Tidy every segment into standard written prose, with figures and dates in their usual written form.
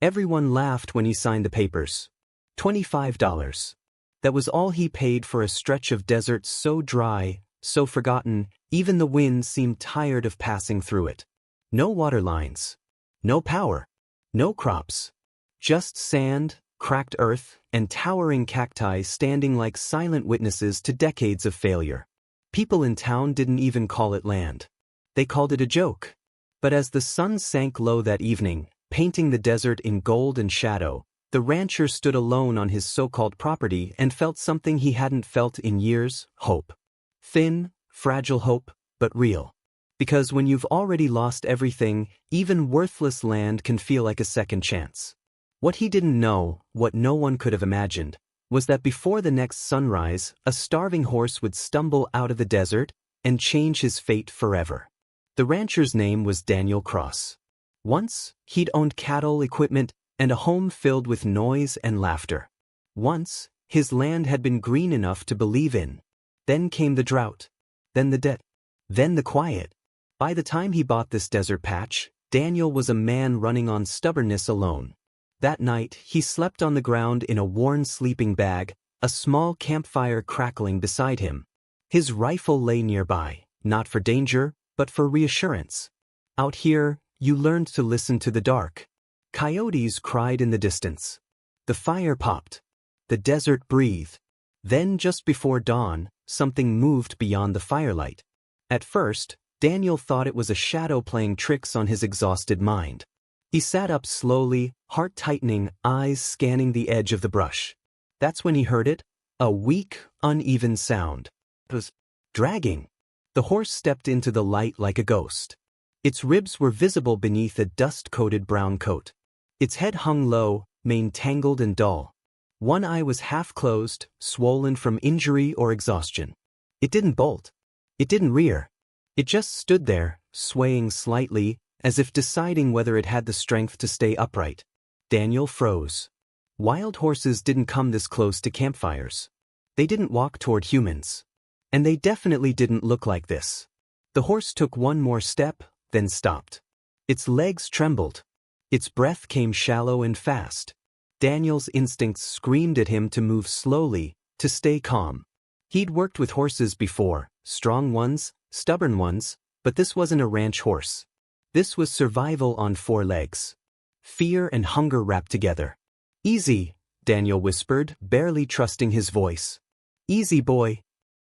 Everyone laughed when he signed the papers. $25. That was all he paid for a stretch of desert so dry, so forgotten, even the wind seemed tired of passing through it. No water lines. No power. No crops. Just sand, cracked earth, and towering cacti standing like silent witnesses to decades of failure. People in town didn't even call it land. They called it a joke. But as the sun sank low that evening, painting the desert in gold and shadow, the rancher stood alone on his so-called property and felt something he hadn't felt in years: hope. Thin, fragile hope, but real. Because when you've already lost everything, even worthless land can feel like a second chance. What he didn't know, what no one could have imagined, was that before the next sunrise, a starving horse would stumble out of the desert and change his fate forever. The rancher's name was Daniel Cross. Once, he'd owned cattle, equipment, and a home filled with noise and laughter. Once, his land had been green enough to believe in. Then came the drought. Then the debt. Then the quiet. By the time he bought this desert patch, Daniel was a man running on stubbornness alone. That night, he slept on the ground in a worn sleeping bag, a small campfire crackling beside him. His rifle lay nearby, not for danger, but for reassurance. Out here, you learned to listen to the dark. Coyotes cried in the distance. The fire popped. The desert breathed. Then, just before dawn, something moved beyond the firelight. At first, Daniel thought it was a shadow playing tricks on his exhausted mind. He sat up slowly, heart tightening, eyes scanning the edge of the brush. That's when he heard it, a weak, uneven sound. It was dragging. The horse stepped into the light like a ghost. Its ribs were visible beneath a dust-coated brown coat. Its head hung low, mane tangled and dull. One eye was half closed, swollen from injury or exhaustion. It didn't bolt. It didn't rear. It just stood there, swaying slightly, as if deciding whether it had the strength to stay upright. Daniel froze. Wild horses didn't come this close to campfires. They didn't walk toward humans. And they definitely didn't look like this. The horse took one more step, then stopped. Its legs trembled. Its breath came shallow and fast. Daniel's instincts screamed at him to move slowly, to stay calm. He'd worked with horses before, strong ones, stubborn ones, but this wasn't a ranch horse. This was survival on four legs. Fear and hunger wrapped together. "Easy," Daniel whispered, barely trusting his voice. "Easy, boy."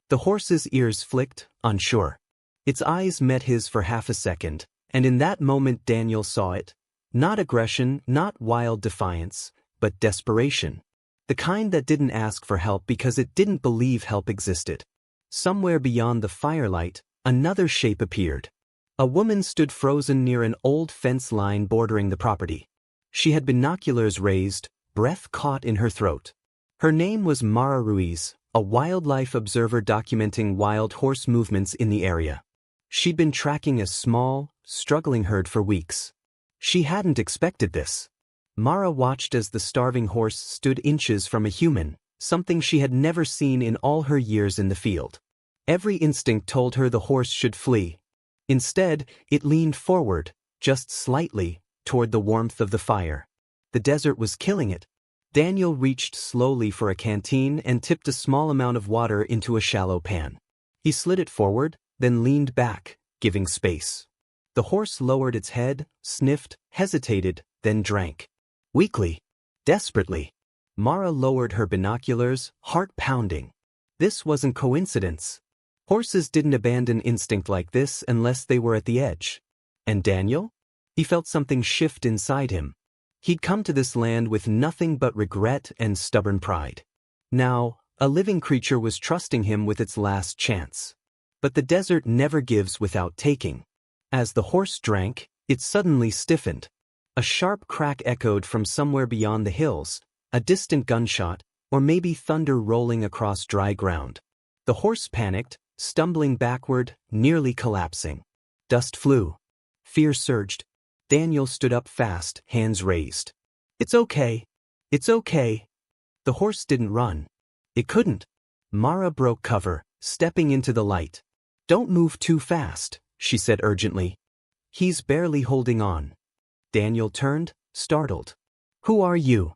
The horse's ears flicked, unsure. Its eyes met his for half a second, and in that moment Daniel saw it. Not aggression, not wild defiance, but desperation. The kind that didn't ask for help because it didn't believe help existed. Somewhere beyond the firelight, another shape appeared. A woman stood frozen near an old fence line bordering the property. She had binoculars raised, breath caught in her throat. Her name was Mara Ruiz, a wildlife observer documenting wild horse movements in the area. She'd been tracking a small, struggling herd for weeks. She hadn't expected this. Mara watched as the starving horse stood inches from a human, something she had never seen in all her years in the field. Every instinct told her the horse should flee. Instead, it leaned forward, just slightly, toward the warmth of the fire. The desert was killing it. Daniel reached slowly for a canteen and tipped a small amount of water into a shallow pan. He slid it forward, then leaned back, giving space. The horse lowered its head, sniffed, hesitated, then drank. Weakly. Desperately. Mara lowered her binoculars, heart pounding. This wasn't coincidence. Horses didn't abandon instinct like this unless they were at the edge. And Daniel? He felt something shift inside him. He'd come to this land with nothing but regret and stubborn pride. Now, a living creature was trusting him with its last chance. But the desert never gives without taking. As the horse drank, it suddenly stiffened. A sharp crack echoed from somewhere beyond the hills, a distant gunshot, or maybe thunder rolling across dry ground. The horse panicked, stumbling backward, nearly collapsing. Dust flew. Fear surged. Daniel stood up fast, hands raised. "It's okay. It's okay." The horse didn't run. It couldn't. Mara broke cover, stepping into the light. "Don't move too fast," she said urgently. "He's barely holding on." Daniel turned, startled. Who are you?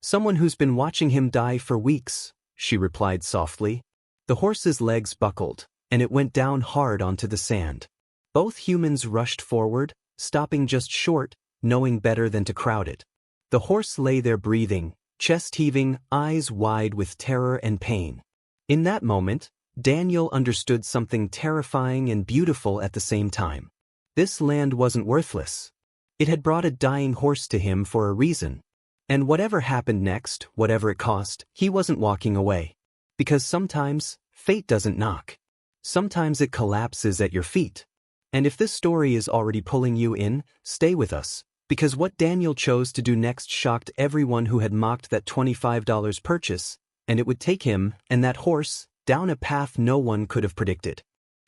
Someone who's been watching him die for weeks, she replied softly. The horse's legs buckled, and it went down hard onto the sand. Both humans rushed forward, stopping just short, knowing better than to crowd it. The horse lay there breathing, chest heaving, eyes wide with terror and pain. In that moment, Daniel understood something terrifying and beautiful at the same time. This land wasn't worthless. It had brought a dying horse to him for a reason. And whatever happened next, whatever it cost, he wasn't walking away. Because sometimes, fate doesn't knock. Sometimes it collapses at your feet. And if this story is already pulling you in, stay with us, because what Daniel chose to do next shocked everyone who had mocked that $25 purchase, and it would take him, and that horse, down a path no one could have predicted.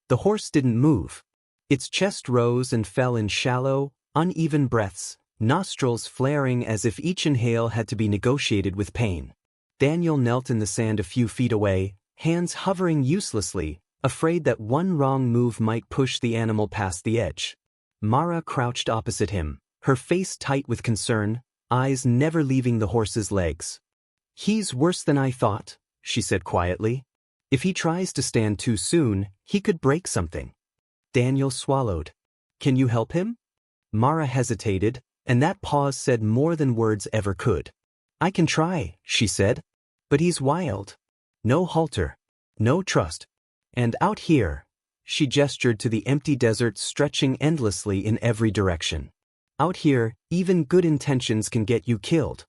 The horse didn't move. Its chest rose and fell in shallow, uneven breaths, nostrils flaring as if each inhale had to be negotiated with pain. Daniel knelt in the sand a few feet away, hands hovering uselessly, afraid that one wrong move might push the animal past the edge. Mara crouched opposite him, her face tight with concern, eyes never leaving the horse's legs. "He's worse than I thought," she said quietly. "If he tries to stand too soon, he could break something." Daniel swallowed. "Can you help him?" Mara hesitated, and that pause said more than words ever could. "I can try," she said. "But he's wild. No halter. No trust. And out here," she gestured to the empty desert stretching endlessly in every direction. "Out here, even good intentions can get you killed."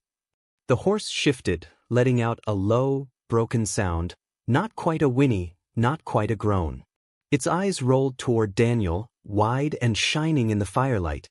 The horse shifted, letting out a low, broken sound, not quite a whinny, not quite a groan. Its eyes rolled toward Daniel, wide and shining in the firelight.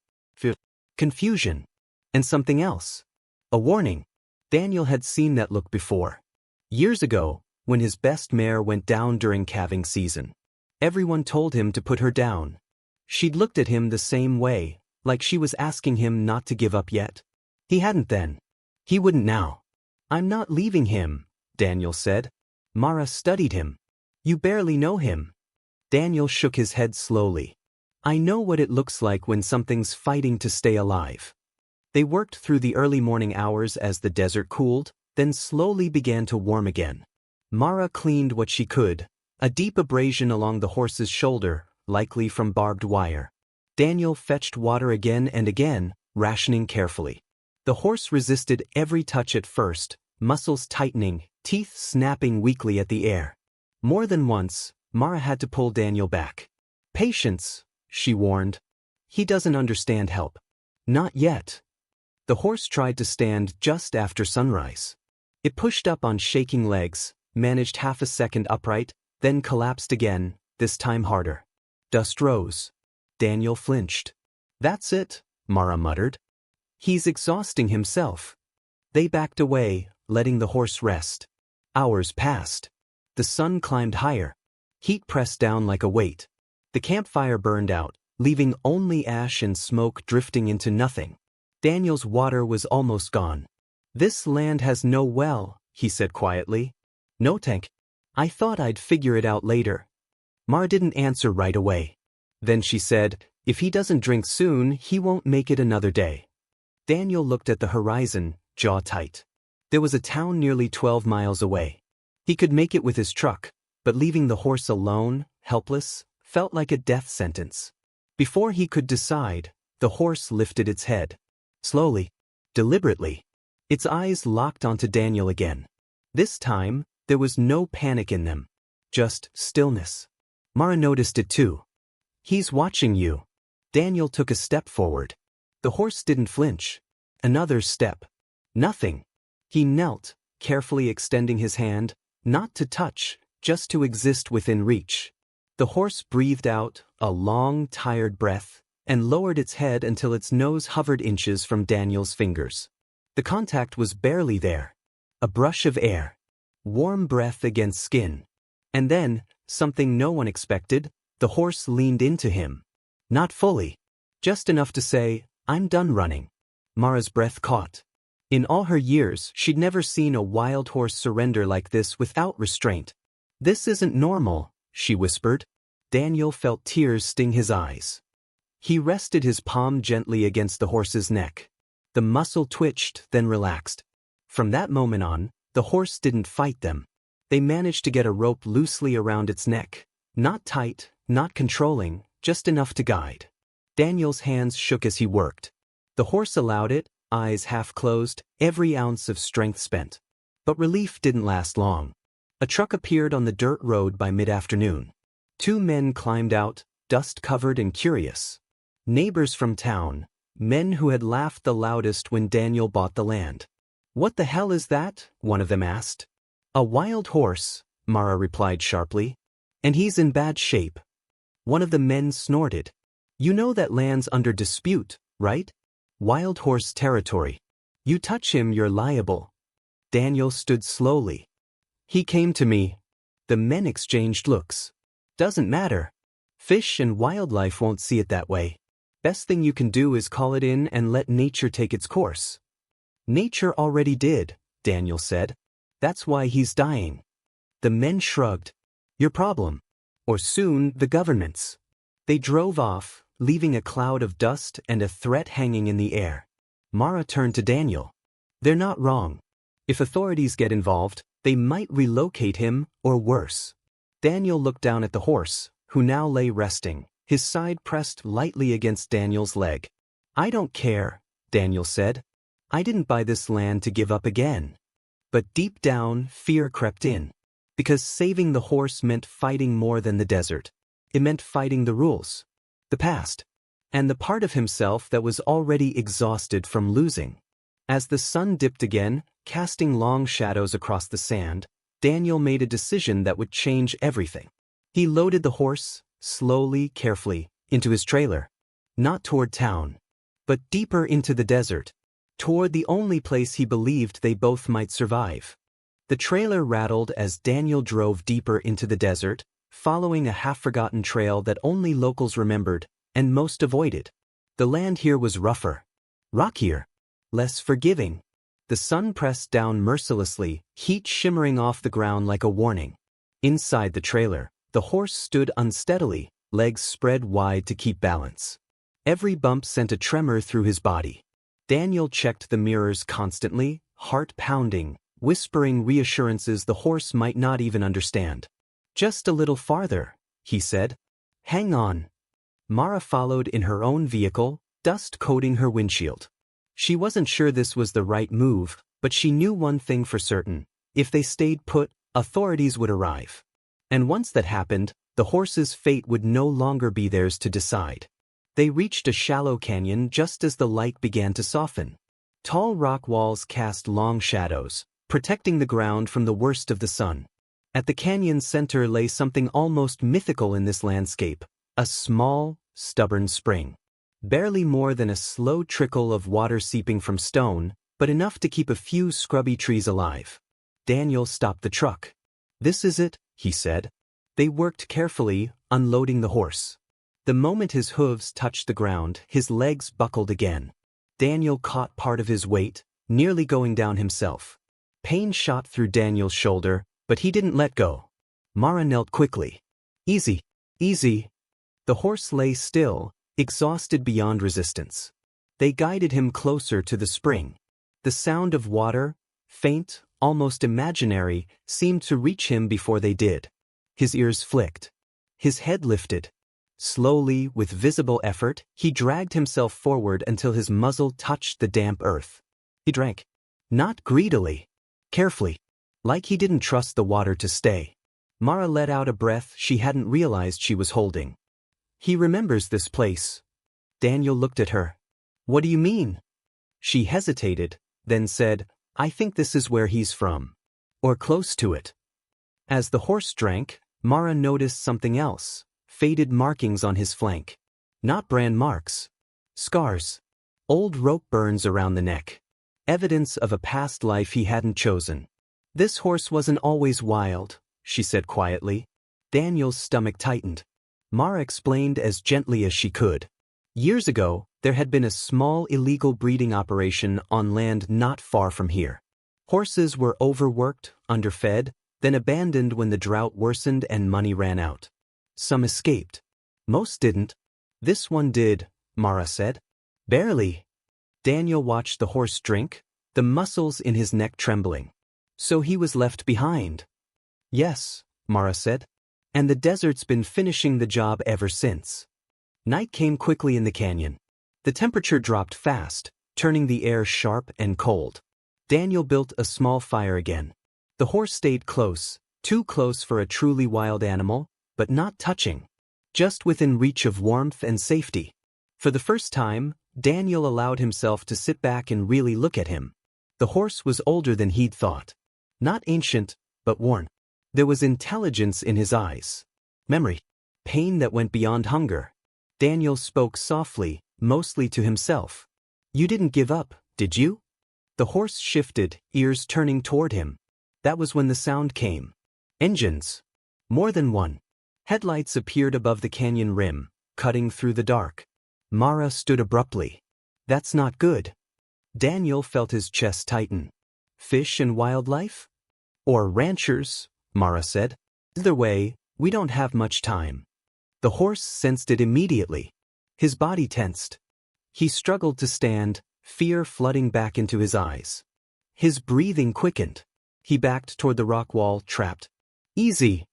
Confusion. And something else. A warning. Daniel had seen that look before. Years ago, when his best mare went down during calving season. Everyone told him to put her down. She'd looked at him the same way, like she was asking him not to give up yet. He hadn't then. He wouldn't now. "I'm not leaving him," Daniel said. Mara studied him. "You barely know him." Daniel shook his head slowly. "I know what it looks like when something's fighting to stay alive." They worked through the early morning hours as the desert cooled, then slowly began to warm again. Mara cleaned what she could, a deep abrasion along the horse's shoulder, likely from barbed wire. Daniel fetched water again and again, rationing carefully. The horse resisted every touch at first, muscles tightening, teeth snapping weakly at the air. More than once, Mara had to pull Daniel back. "Patience," she warned. "He doesn't understand help." "Not yet." The horse tried to stand just after sunrise. It pushed up on shaking legs, managed half a second upright, then collapsed again, this time harder. Dust rose. Daniel flinched. "That's it," Mara muttered. "He's exhausting himself." They backed away, letting the horse rest. Hours passed. The sun climbed higher. Heat pressed down like a weight. The campfire burned out, leaving only ash and smoke drifting into nothing. Daniel's water was almost gone. "This land has no well," he said quietly. "No tank. I thought I'd figure it out later." Mara didn't answer right away. Then she said, "If he doesn't drink soon, he won't make it another day." Daniel looked at the horizon, jaw tight. There was a town nearly 12 miles away. He could make it with his truck, but leaving the horse alone, helpless, felt like a death sentence. Before he could decide, the horse lifted its head. Slowly, deliberately. Its eyes locked onto Daniel again. This time, there was no panic in them. Just stillness. Mara noticed it too. "He's watching you." Daniel took a step forward. The horse didn't flinch. Another step. Nothing. He knelt, carefully extending his hand, not to touch, just to exist within reach. The horse breathed out a long, tired breath and lowered its head until its nose hovered inches from Daniel's fingers. The contact was barely there. A brush of air. Warm breath against skin. And then, something no one expected, the horse leaned into him. Not fully. Just enough to say, "I'm done running." Mara's breath caught. In all her years, she'd never seen a wild horse surrender like this without restraint. "This isn't normal," she whispered. Daniel felt tears sting his eyes. He rested his palm gently against the horse's neck. The muscle twitched, then relaxed. From that moment on, the horse didn't fight them. They managed to get a rope loosely around its neck. Not tight, not controlling, just enough to guide. Daniel's hands shook as he worked. The horse allowed it, eyes half closed, every ounce of strength spent. But relief didn't last long. A truck appeared on the dirt road by mid-afternoon. 2 men climbed out, dust-covered and curious. Neighbors from town, men who had laughed the loudest when Daniel bought the land. "What the hell is that?" one of them asked. "A wild horse," Mara replied sharply. "And he's in bad shape." One of the men snorted. "You know that land's under dispute, right? Wild horse territory. You touch him, you're liable." Daniel stood slowly. "He came to me." The men exchanged looks. "Doesn't matter. Fish and wildlife won't see it that way. Best thing you can do is call it in and let nature take its course." "Nature already did," Daniel said. "That's why he's dying." The men shrugged. "Your problem. Or soon, the government's." They drove off, leaving a cloud of dust and a threat hanging in the air. Mara turned to Daniel. "They're not wrong. If authorities get involved, they might relocate him, or worse." Daniel looked down at the horse, who now lay resting, his side pressed lightly against Daniel's leg. "I don't care," Daniel said. "I didn't buy this land to give up again." But deep down, fear crept in. Because saving the horse meant fighting more than the desert. It meant fighting the rules, the past, and the part of himself that was already exhausted from losing. As the sun dipped again, casting long shadows across the sand, Daniel made a decision that would change everything. He loaded the horse, slowly, carefully, into his trailer. Not toward town, but deeper into the desert, toward the only place he believed they both might survive. The trailer rattled as Daniel drove deeper into the desert, following a half-forgotten trail that only locals remembered, and most avoided. The land here was rougher, rockier, less forgiving. The sun pressed down mercilessly, heat shimmering off the ground like a warning. Inside the trailer, the horse stood unsteadily, legs spread wide to keep balance. Every bump sent a tremor through his body. Daniel checked the mirrors constantly, heart pounding, whispering reassurances the horse might not even understand. "Just a little farther," he said. "Hang on." Mara followed in her own vehicle, dust coating her windshield. She wasn't sure this was the right move, but she knew one thing for certain. If they stayed put, authorities would arrive. And once that happened, the horse's fate would no longer be theirs to decide. They reached a shallow canyon just as the light began to soften. Tall rock walls cast long shadows, protecting the ground from the worst of the sun. At the canyon's center lay something almost mythical in this landscape, a small, stubborn spring. Barely more than a slow trickle of water seeping from stone, but enough to keep a few scrubby trees alive. Daniel stopped the truck. "This is it," he said. They worked carefully, unloading the horse. The moment his hooves touched the ground, his legs buckled again. Daniel caught part of his weight, nearly going down himself. Pain shot through Daniel's shoulder, but he didn't let go. Mara knelt quickly. "Easy, easy." The horse lay still, exhausted beyond resistance. They guided him closer to the spring. The sound of water, faint, almost imaginary, seemed to reach him before they did. His ears flicked. His head lifted. Slowly, with visible effort, he dragged himself forward until his muzzle touched the damp earth. He drank. Not greedily. Carefully. Like he didn't trust the water to stay. Mara let out a breath she hadn't realized she was holding. "He remembers this place." Daniel looked at her. "What do you mean?" She hesitated, then said, "I think this is where he's from. Or close to it." As the horse drank, Mara noticed something else, faded markings on his flank. Not brand marks. Scars. Old rope burns around the neck. Evidence of a past life he hadn't chosen. "This horse wasn't always wild," she said quietly. Daniel's stomach tightened. Mara explained as gently as she could. Years ago, there had been a small illegal breeding operation on land not far from here. Horses were overworked, underfed, then abandoned when the drought worsened and money ran out. Some escaped. Most didn't. This one did, Mara said. "Barely." Daniel watched the horse drink, the muscles in his neck trembling. So he was left behind. Yes, Mara said. And the desert's been finishing the job ever since. Night came quickly in the canyon. The temperature dropped fast, turning the air sharp and cold. Daniel built a small fire again. The horse stayed close, too close for a truly wild animal, but not touching. Just within reach of warmth and safety. For the first time, Daniel allowed himself to sit back and really look at him. The horse was older than he'd thought. Not ancient, but worn. There was intelligence in his eyes. Memory. Pain that went beyond hunger. Daniel spoke softly, mostly to himself. You didn't give up, did you? The horse shifted, ears turning toward him. That was when the sound came. Engines. More than one. Headlights appeared above the canyon rim, cutting through the dark. Mara stood abruptly. That's not good. Daniel felt his chest tighten. Fish and wildlife? Or ranchers, Mara said. Either way, we don't have much time. The horse sensed it immediately. His body tensed. He struggled to stand, fear flooding back into his eyes. His breathing quickened. He backed toward the rock wall, trapped. Easy,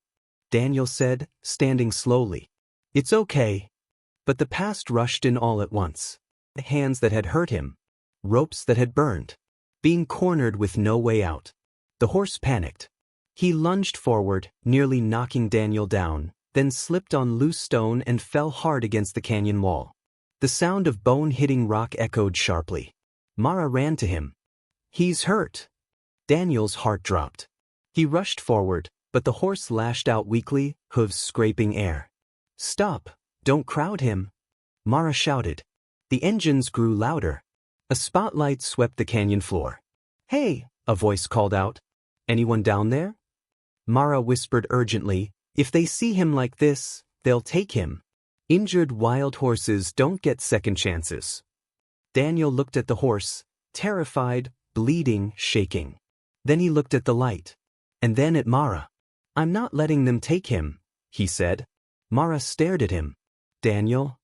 Daniel said, standing slowly. It's okay. But the past rushed in all at once. The hands that had hurt him. Ropes that had burned. Being cornered with no way out. The horse panicked. He lunged forward, nearly knocking Daniel down, then slipped on loose stone and fell hard against the canyon wall. The sound of bone hitting rock echoed sharply. Mara ran to him. He's hurt. Daniel's heart dropped. He rushed forward, but the horse lashed out weakly, hooves scraping air. Stop, don't crowd him, Mara shouted. The engines grew louder. A spotlight swept the canyon floor. Hey, a voice called out. Anyone down there? Mara whispered urgently, if they see him like this, they'll take him. Injured wild horses don't get second chances. Daniel looked at the horse, terrified, bleeding, shaking. Then he looked at the light. And then at Mara. I'm not letting them take him, he said. Mara stared at him. Daniel?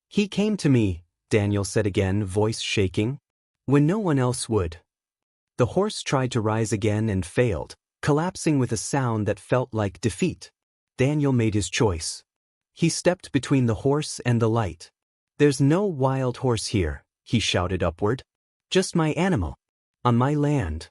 He came to me, Daniel said again, voice shaking. When no one else would. The horse tried to rise again and failed, collapsing with a sound that felt like defeat. Daniel made his choice. He stepped between the horse and the light. There's no wild horse here, he shouted upward. Just my animal. On my land.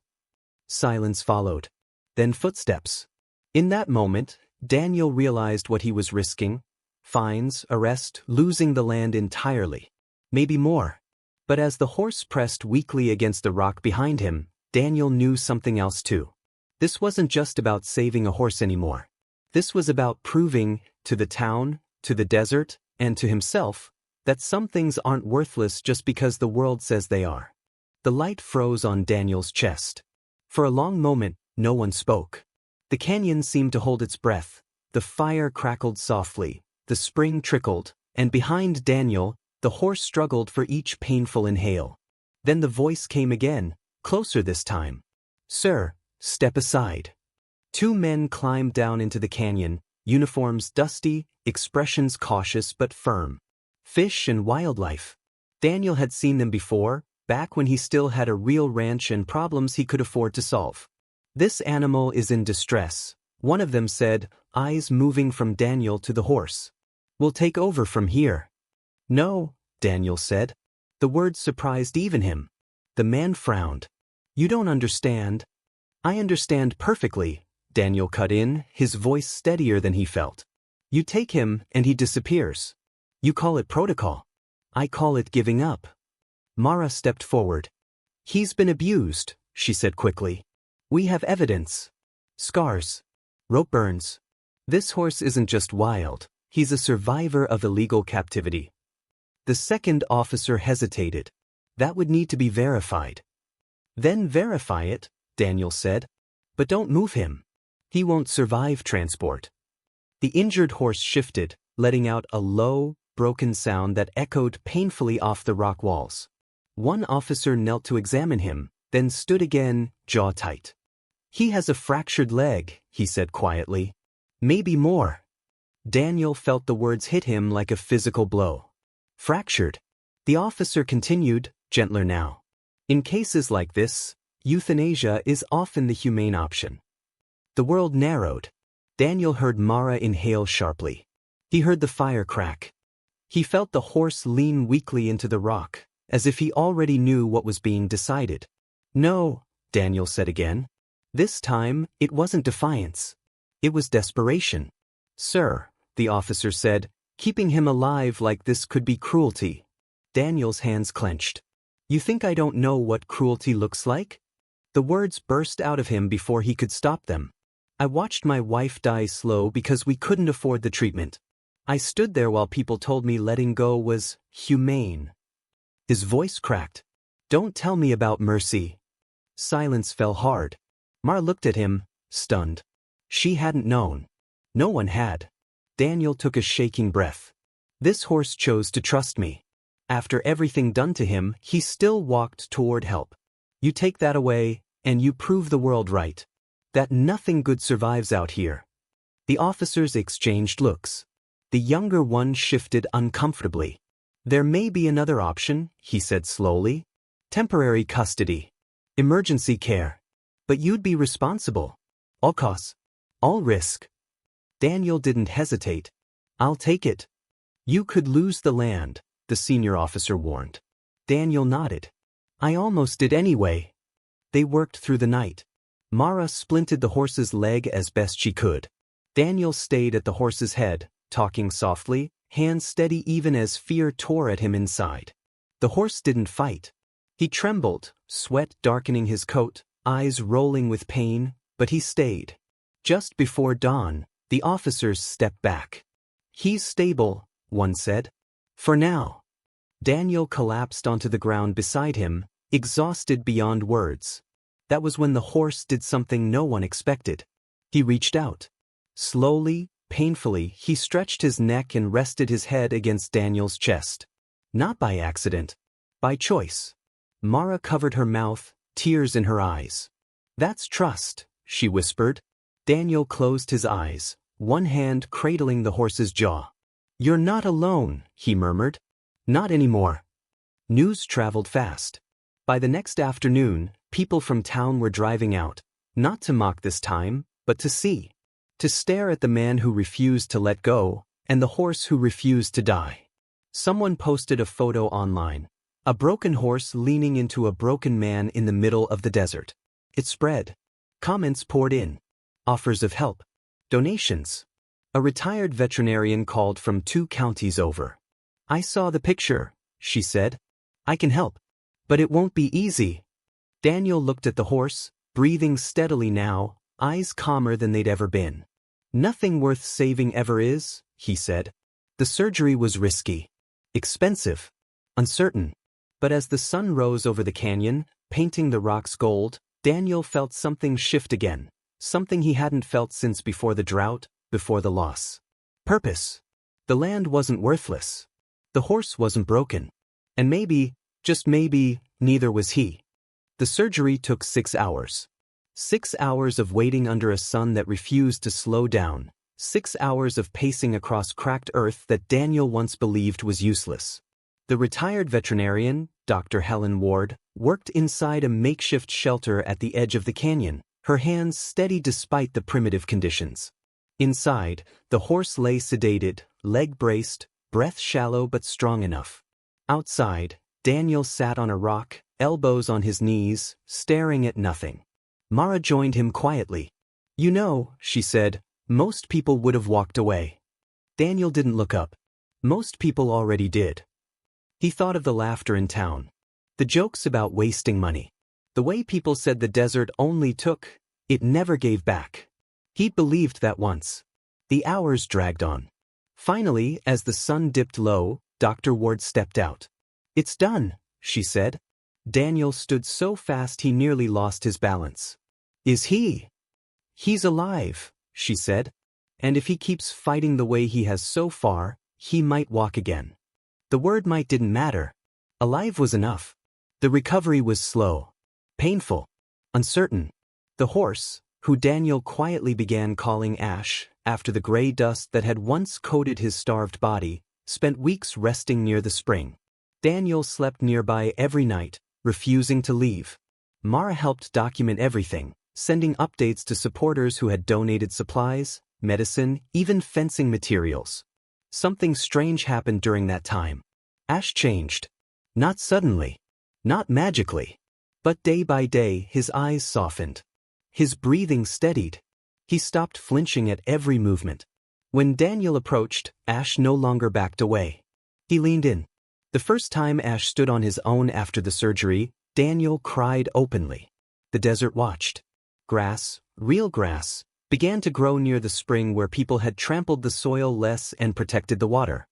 Silence followed. Then footsteps. In that moment, Daniel realized what he was risking. Fines, arrest, losing the land entirely. Maybe more. But as the horse pressed weakly against the rock behind him, Daniel knew something else too. This wasn't just about saving a horse anymore. This was about proving, to the town, to the desert, and to himself, that some things aren't worthless just because the world says they are. The light froze on Daniel's chest. For a long moment, no one spoke. The canyon seemed to hold its breath. The fire crackled softly, the spring trickled, and behind Daniel, the horse struggled for each painful inhale. Then the voice came again, closer this time. Sir, step aside. Two men climbed down into the canyon, uniforms dusty, expressions cautious but firm. Fish and wildlife. Daniel had seen them before, back when he still had a real ranch and problems he could afford to solve. This animal is in distress, one of them said, eyes moving from Daniel to the horse. We'll take over from here. No, Daniel said. The words surprised even him. The man frowned. You don't understand. I understand perfectly, Daniel cut in, his voice steadier than he felt. You take him and he disappears. You call it protocol. I call it giving up. Mara stepped forward. He's been abused, she said quickly. We have evidence. Scars. Rope burns. This horse isn't just wild, he's a survivor of illegal captivity. The second officer hesitated. That would need to be verified. Then verify it, Daniel said. But don't move him. He won't survive transport. The injured horse shifted, letting out a low, broken sound that echoed painfully off the rock walls. One officer knelt to examine him, then stood again, jaw tight. He has a fractured leg, he said quietly. Maybe more. Daniel felt the words hit him like a physical blow. Fractured. The officer continued, gentler now. In cases like this, euthanasia is often the humane option. The world narrowed. Daniel heard Mara inhale sharply. He heard the fire crack. He felt the horse lean weakly into the rock, as if he already knew what was being decided. No, Daniel said again. This time, it wasn't defiance. It was desperation. Sir, the officer said, keeping him alive like this could be cruelty. Daniel's hands clenched. You think I don't know what cruelty looks like? The words burst out of him before he could stop them. I watched my wife die slow because we couldn't afford the treatment. I stood there while people told me letting go was humane. His voice cracked. Don't tell me about mercy. Silence fell hard. Mar looked at him, stunned. She hadn't known. No one had. Daniel took a shaking breath. This horse chose to trust me. After everything done to him, he still walked toward help. You take that away, and you prove the world right. That nothing good survives out here. The officers exchanged looks. The younger one shifted uncomfortably. There may be another option, he said slowly. Temporary custody. Emergency care. But you'd be responsible. All costs. All risk. Daniel didn't hesitate. I'll take it. You could lose the land, the senior officer warned. Daniel nodded. I almost did anyway. They worked through the night. Mara splinted the horse's leg as best she could. Daniel stayed at the horse's head, talking softly, hands steady even as fear tore at him inside. The horse didn't fight. He trembled, sweat darkening his coat, eyes rolling with pain, but he stayed. Just before dawn, the officers stepped back. He's stable, one said. For now. Daniel collapsed onto the ground beside him, exhausted beyond words. That was when the horse did something no one expected. He reached out. Slowly, painfully, he stretched his neck and rested his head against Daniel's chest. Not by accident. By choice. Mara covered her mouth, tears in her eyes. That's trust, she whispered. Daniel closed his eyes, one hand cradling the horse's jaw. You're not alone, he murmured. Not anymore. News traveled fast. By the next afternoon, people from town were driving out, not to mock this time, but to see. To stare at the man who refused to let go, and the horse who refused to die. Someone posted a photo online. A broken horse leaning into a broken man in the middle of the desert. It spread. Comments poured in. Offers of help. Donations. A retired veterinarian called from 2 counties over. I saw the picture, she said. I can help. But it won't be easy. Daniel looked at the horse, breathing steadily now, eyes calmer than they'd ever been. Nothing worth saving ever is, he said. The surgery was risky. Expensive. Uncertain. But as the sun rose over the canyon, painting the rocks gold, Daniel felt something shift again. Something he hadn't felt since before the drought, before the loss. Purpose. The land wasn't worthless. The horse wasn't broken. And maybe, just maybe, neither was he. The surgery took 6 hours. 6 hours of waiting under a sun that refused to slow down. 6 hours of pacing across cracked earth that Daniel once believed was useless. The retired veterinarian, Dr. Helen Ward, worked inside a makeshift shelter at the edge of the canyon, her hands steady despite the primitive conditions. Inside, the horse lay sedated, leg braced, breath shallow but strong enough. Outside, Daniel sat on a rock, elbows on his knees, staring at nothing. Mara joined him quietly. You know, she said, most people would have walked away. Daniel didn't look up. Most people already did. He thought of the laughter in town. The jokes about wasting money. The way people said the desert only took, it never gave back. He'd believed that once. The hours dragged on. Finally, as the sun dipped low, Dr. Ward stepped out. It's done, she said. Daniel stood so fast he nearly lost his balance. Is he? He's alive, she said. And if he keeps fighting the way he has so far, he might walk again. The word might didn't matter. Alive was enough. The recovery was slow. Painful. Uncertain. The horse, who Daniel quietly began calling Ash, after the gray dust that had once coated his starved body, spent weeks resting near the spring. Daniel slept nearby every night, refusing to leave. Mara helped document everything, sending updates to supporters who had donated supplies, medicine, even fencing materials. Something strange happened during that time. Ash changed. Not suddenly. Not magically. But day by day his eyes softened. His breathing steadied. He stopped flinching at every movement. When Daniel approached, Ash no longer backed away. He leaned in. The first time Ash stood on his own after the surgery, Daniel cried openly. The desert watched. Grass, real grass, began to grow near the spring where people had trampled the soil less and protected the water.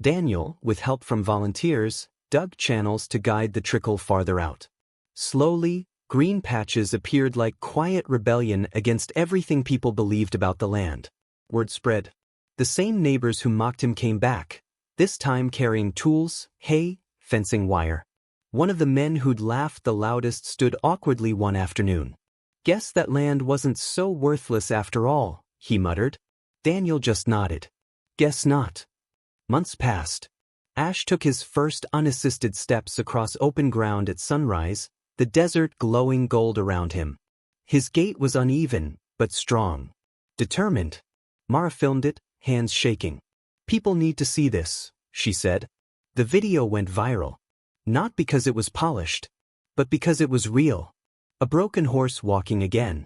Daniel, with help from volunteers, dug channels to guide the trickle farther out. Slowly, green patches appeared like quiet rebellion against everything people believed about the land. Word spread. The same neighbors who mocked him came back, this time carrying tools, hay, fencing wire. One of the men who'd laughed the loudest stood awkwardly one afternoon. "Guess that land wasn't so worthless after all," he muttered. Daniel just nodded. "Guess not." Months passed. Ash took his first unassisted steps across open ground at sunrise, the desert glowing gold around him. His gait was uneven, but strong. Determined. Mara filmed it, hands shaking. "People need to see this," she said. The video went viral. Not because it was polished, but because it was real. A broken horse walking again.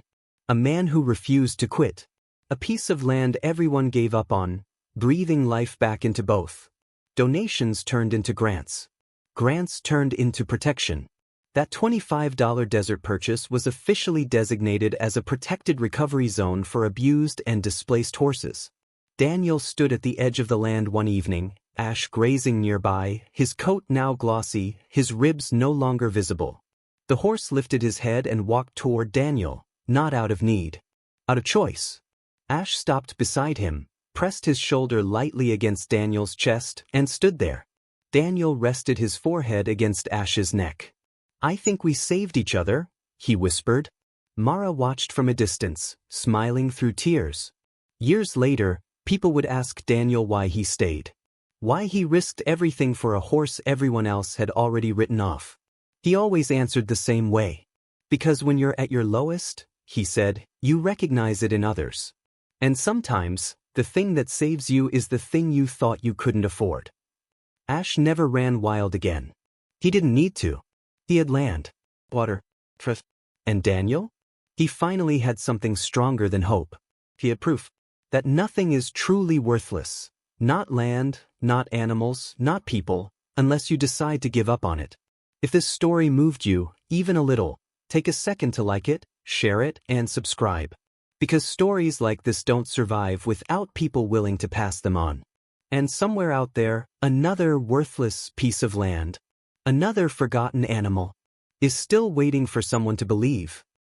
A man who refused to quit. A piece of land everyone gave up on, breathing life back into both. Donations turned into grants. Grants turned into protection. That $25 desert purchase was officially designated as a protected recovery zone for abused and displaced horses. Daniel stood at the edge of the land one evening, Ash grazing nearby, his coat now glossy, his ribs no longer visible. The horse lifted his head and walked toward Daniel, not out of need. Out of choice. Ash stopped beside him, pressed his shoulder lightly against Daniel's chest, and stood there. Daniel rested his forehead against Ash's neck. "I think we saved each other," he whispered. Mara watched from a distance, smiling through tears. Years later, people would ask Daniel why he stayed. Why he risked everything for a horse everyone else had already written off. He always answered the same way. "Because when you're at your lowest," he said, "you recognize it in others. And sometimes, the thing that saves you is the thing you thought you couldn't afford." Ash never ran wild again. He didn't need to. He had land, water, trust. And Daniel? He finally had something stronger than hope. He had proof that nothing is truly worthless. Not land, not animals, not people, unless you decide to give up on it. If this story moved you, even a little, take a second to like it, share it, and subscribe. Because stories like this don't survive without people willing to pass them on. And somewhere out there, another worthless piece of land, another forgotten animal, is still waiting for someone to believe.